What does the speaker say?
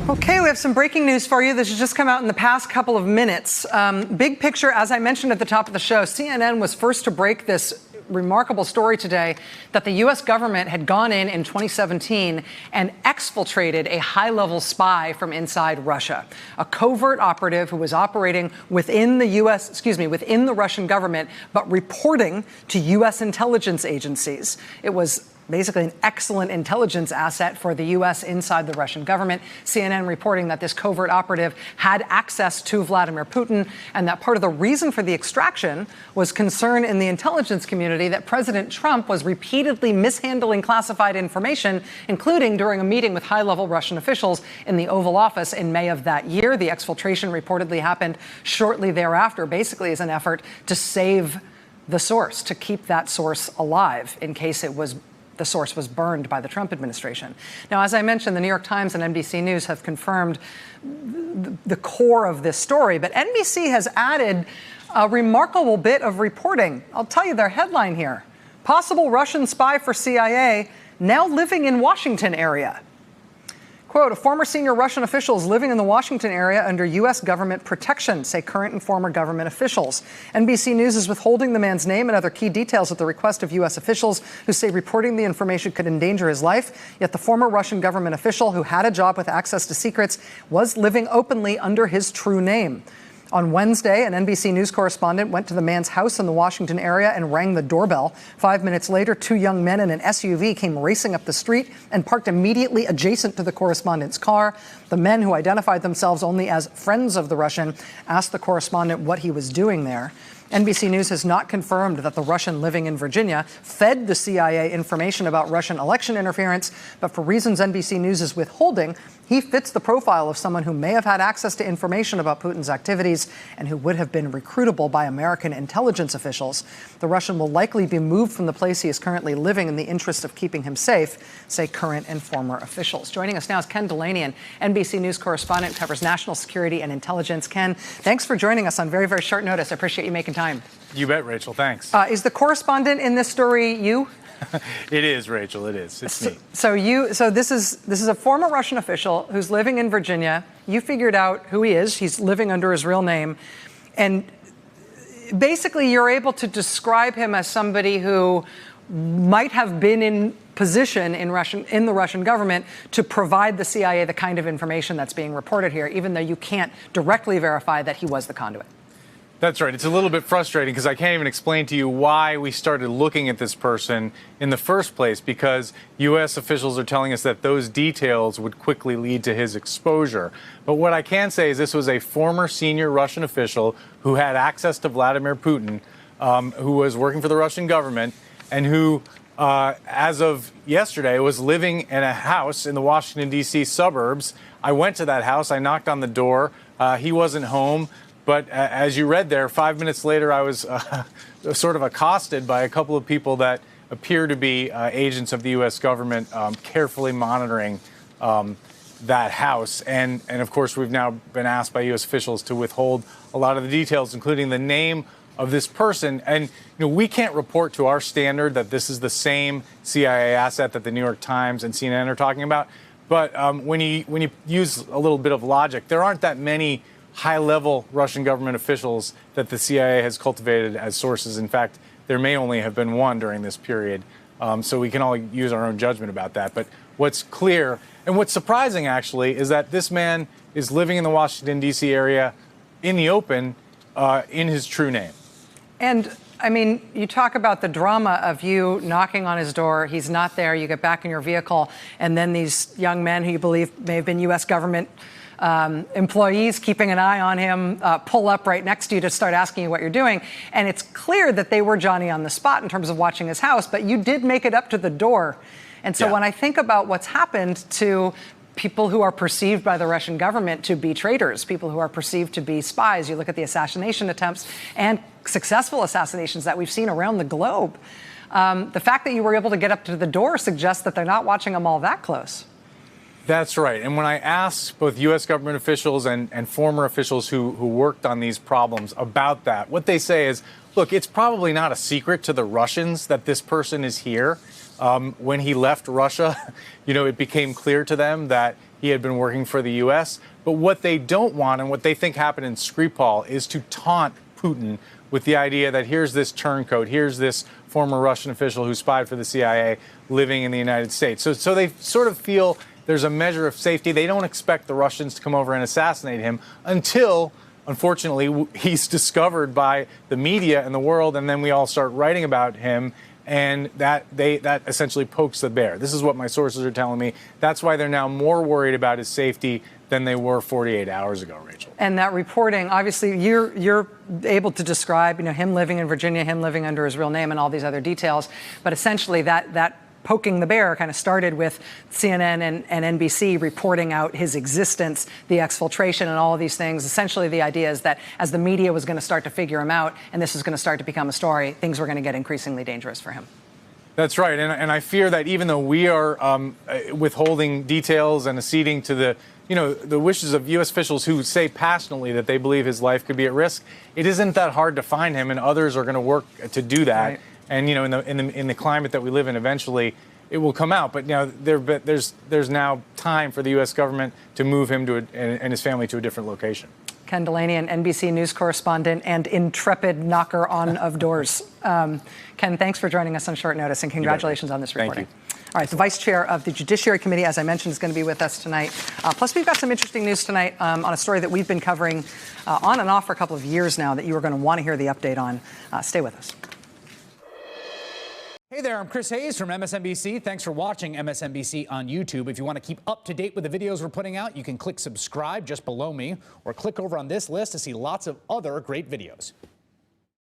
Okay, we have some breaking news for you. This has just come out in the past couple of minutes. Big picture, as I mentioned at the top of the show, CNN was first to break this remarkable story today that the U.S. government had gone in 2017 and exfiltrated a high-level spy from inside Russia, a covert operative who was operating within the within the Russian government, but reporting to U.S. intelligence agencies. It was basically an excellent intelligence asset for the U.S. inside the Russian government. CNN reporting that this covert operative had access to Vladimir Putin, and that part of the reason for the extraction was concern in the intelligence community that President Trump was repeatedly mishandling classified information, including during a meeting with high-level Russian officials in the Oval Office in May of that year. The exfiltration reportedly happened shortly thereafter, basically as an effort to save the source, to keep that source alive in case the source was burned by the Trump administration. Now, as I mentioned, the New York Times and NBC News have confirmed the core of this story, but NBC has added a remarkable bit of reporting. I'll tell you their headline here. Possible Russian spy for CIA now living in Washington area. Quote, a former senior Russian official is living in the Washington area under U.S. government protection, say current and former government officials. NBC News is withholding the man's name and other key details at the request of U.S. officials who say reporting the information could endanger his life. Yet the former Russian government official who had a job with access to secrets was living openly under his true name. On Wednesday, an NBC News correspondent went to the man's house in the Washington area and rang the doorbell. 5 minutes later, two young men in an SUV came racing up the street and parked immediately adjacent to the correspondent's car. The men, who identified themselves only as friends of the Russian, asked the correspondent what he was doing there. NBC News has not confirmed that the Russian living in Virginia fed the CIA information about Russian election interference, but for reasons NBC News is withholding, he fits the profile of someone who may have had access to information about Putin's activities and who would have been recruitable by American intelligence officials. The Russian will likely be moved from the place he is currently living in the interest of keeping him safe, say current and former officials. Joining us now is Ken Dilanian, NBC News correspondent, covers national security and intelligence. Ken, thanks for joining us on very, very short notice. I appreciate you making time. You bet, Rachel. Thanks. Is the correspondent in this story you? It is, Rachel. It is. It's me. So this is a former Russian official who's living in Virginia. You figured out who he is. He's living under his real name, and basically you're able to describe him as somebody who might have been in position in the Russian government to provide the CIA the kind of information that's being reported here, even though you can't directly verify that he was the conduit. That's right. It's a little bit frustrating because I can't even explain to you why we started looking at this person in the first place, because U.S. officials are telling us that those details would quickly lead to his exposure. But what I can say is this was a former senior Russian official who had access to Vladimir Putin, who was working for the Russian government, and who, as of yesterday, was living in a house in the Washington, D.C. suburbs. I went to that house. I knocked on the door. He wasn't home. But as you read there, 5 minutes later, I was sort of accosted by a couple of people that appear to be agents of the U.S. government carefully monitoring that house. And of course, we've now been asked by U.S. officials to withhold a lot of the details, including the name of this person. And we can't report to our standard that this is the same CIA asset that the New York Times and CNN are talking about. But when you use a little bit of logic, there aren't that many high-level Russian government officials that the CIA has cultivated as sources. In fact, there may only have been one during this period. So we can all use our own judgment about that. But what's clear, and what's surprising, actually, is that this man is living in the Washington, D.C. area in the open in his true name. And, I mean, you talk about the drama of you knocking on his door. He's not there. You get back in your vehicle. And then these young men who you believe may have been U.S. government employees keeping an eye on him pull up right next to you to start asking you what you're doing. And it's clear that they were Johnny on the spot in terms of watching his house, but you did make it up to the door. And so when I think about what's happened to people who are perceived by the Russian government to be traitors, people who are perceived to be spies, you look at the assassination attempts and successful assassinations that we've seen around the globe. The fact that you were able to get up to the door suggests that they're not watching them all that close. That's right. And when I asked both U.S. government officials and former officials who worked on these problems about that, what they say is, look, it's probably not a secret to the Russians that this person is here. When he left Russia, it became clear to them that he had been working for the U.S. But what they don't want and what they think happened in Skripal is to taunt Putin with the idea that here's this turncoat, here's this former Russian official who spied for the CIA living in the United States. So they sort of feel there's a measure of safety. They don't expect the Russians to come over and assassinate him until, unfortunately, he's discovered by the media and the world, and then we all start writing about him. And that essentially pokes the bear. This is what my sources are telling me. That's why they're now more worried about his safety than they were 48 hours ago, Rachel. And that reporting, obviously, you're able to describe, him living in Virginia, him living under his real name, and all these other details. But essentially, that poking the bear kind of started with CNN and NBC reporting out his existence, the exfiltration, and all of these things. Essentially, the idea is that as the media was going to start to figure him out, and this is going to start to become a story, things were going to get increasingly dangerous for him. That's right. And I fear that even though we are withholding details and acceding to the wishes of U.S. officials who say passionately that they believe his life could be at risk, it isn't that hard to find him, and others are going to work to do that. Right. And in the climate that we live in, eventually it will come out. But there's now time for the U.S. government to move him and his family to a different location. Ken Delaney, an NBC News correspondent and intrepid knocker on of doors. Ken, thanks for joining us on short notice, and congratulations on this reporting. Thank you. All right, the vice chair of the Judiciary Committee, as I mentioned, is going to be with us tonight. Plus, we've got some interesting news tonight on a story that we've been covering on and off for a couple of years now that you are going to want to hear the update on. Stay with us. Hey there, I'm Chris Hayes from MSNBC. Thanks for watching MSNBC on YouTube. If you want to keep up to date with the videos we're putting out, you can click subscribe just below me or click over on this list to see lots of other great videos.